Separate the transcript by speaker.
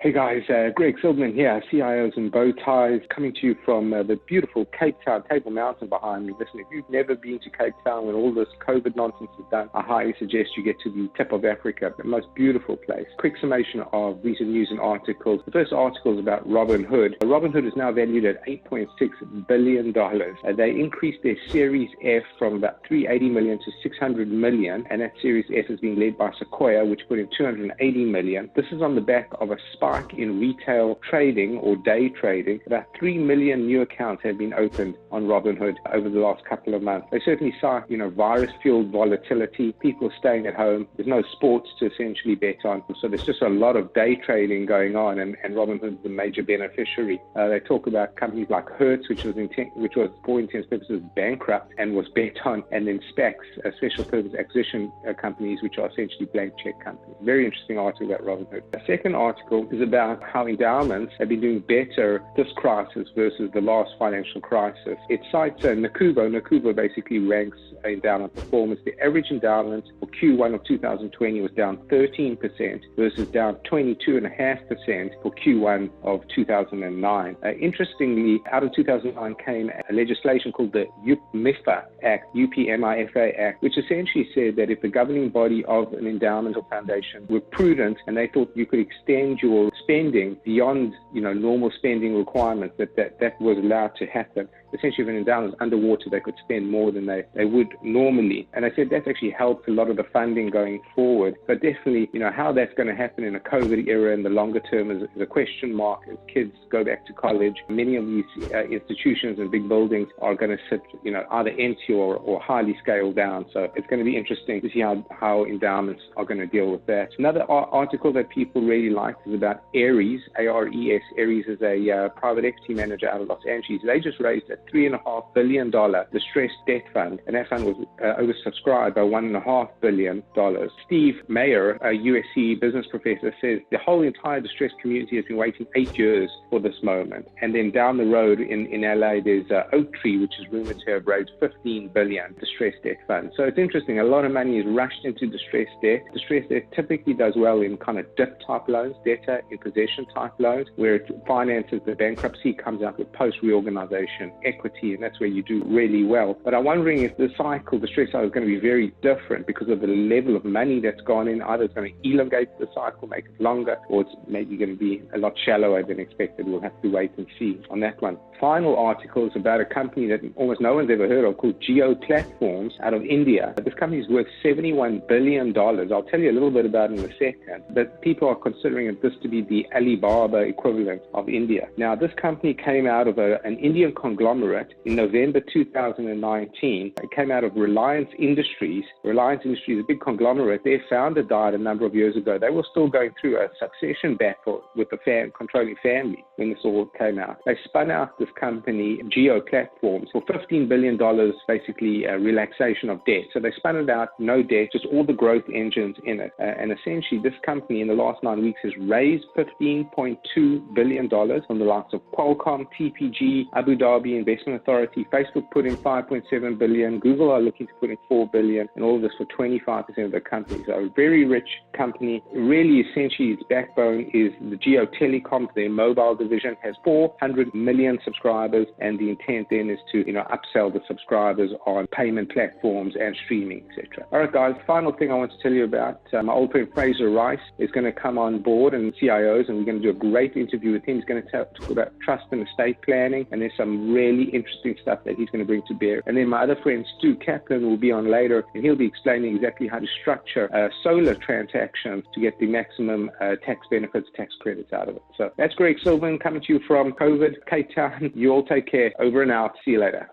Speaker 1: Hey guys, Greg Silverman here, CIOs and Bowties, coming to you from the beautiful Cape Town, Table Mountain behind me. Listen, if you've never been to Cape Town when all this COVID nonsense is done, I highly suggest you get to the tip of Africa, the most beautiful place. Quick summation of recent news and articles. The first article is about Robinhood. Robinhood is now valued at $8.6 billion. They increased their Series F from about $380 million to $600 million, and that Series F is being led by Sequoia, which put in $280 million. This is on the back of a spike in retail trading or day trading. About 3 million new accounts have been opened on Robinhood over the last couple of months. They certainly saw, virus-fueled volatility, people staying at home. There's no sports to essentially bet on. So there's just a lot of day trading going on, and Robinhood is a major beneficiary. They talk about companies like Hertz, which was for intents purposes bankrupt and was bet on, and then SPACs, special purpose acquisition companies, which are essentially blank check companies. Very interesting article about Robinhood. The second article is about how endowments have been doing better this crisis versus the last financial crisis. It cites Nakubo. Nakubo basically ranks endowment performance. The average endowment for Q1 of 2020 was down 13% versus down 22.5% for Q1 of 2009. Interestingly, out of 2009 came a legislation called the UPMIFA Act, UPMIFA Act, which essentially said that if the governing body of an endowment or foundation were prudent and they thought you could extend your spending beyond normal spending requirements, that was allowed to happen. Essentially, if an endowment was underwater, they could spend more than they would normally. And I said that's actually helped a lot of the funding going forward. But definitely, how that's going to happen in a COVID era in the longer term is a question mark as kids go back to college. Many of these institutions and big buildings are going to sit, either empty or highly scaled down. So it's going to be interesting to see how endowments are going to deal with that. Another article that people really liked is about Ares, A-R-E-S. Ares is a private equity manager out of Los Angeles. They just raised a $3.5 billion distressed debt fund, and that fund was oversubscribed by $1.5 billion. Steve Mayer, a USC business professor, says the whole entire distressed community has been waiting 8 years for this moment. And then down the road in LA, there's Oaktree, which is rumored to have raised $15 billion distressed debt fund. So it's interesting. A lot of money is rushed into distressed debt. Distressed debt typically does well in kind of DIP type loans, debtor in possession type loans, where it finances the bankruptcy, comes out with post-reorganization equity, and that's where you do really well. But I'm wondering if the stress cycle is going to be very different because of the level of money that's gone in. Either it's going to elongate the cycle, make it longer, or it's maybe going to be a lot shallower than expected. We'll have to wait and see on that one. Final article is about a company that almost no one's ever heard of called Geo Platforms out of India. This company is worth $71 billion. I'll tell you a little bit about it in a second, but people are considering this to be the Alibaba equivalent of India. Now, this company came out of an Indian conglomerate in November 2019. It came out of Reliance Industries. Reliance Industries is a big conglomerate. Their founder died a number of years ago. They were still going through a succession battle with the controlling family when this all came out. They spun out this company, Geo Platforms, for $15 billion, basically a relaxation of debt. So they spun it out, no debt, just all the growth engines in it. And essentially, this company in the last 9 weeks has raised $15.2 billion from the likes of Qualcomm, TPG, Abu Dhabi Investment Authority. Facebook put in $5.7 billion. Google are looking to put in $4 billion, and all of this for 25% of the company. So a very rich company. Really, essentially, its backbone is the Geo Telecoms. Their mobile division has 400 million subscribers, and the intent then is to upsell the subscribers on payment platforms and streaming, etc. All right, guys. Final thing I want to tell you about, my old friend Fraser Rice is going to come on board and CIOs, and we're going to do a great interview with him. He's going to talk about trust and estate planning, and there's some really interesting stuff that he's going to bring to bear. And then my other friend Stu Kaplan will be on later, and he'll be explaining exactly how to structure solar transactions to get the maximum tax benefits, tax credits out of it. So that's Greg Silverman coming to you from COVID, Cape Town. You all take care. Over and out. See you later.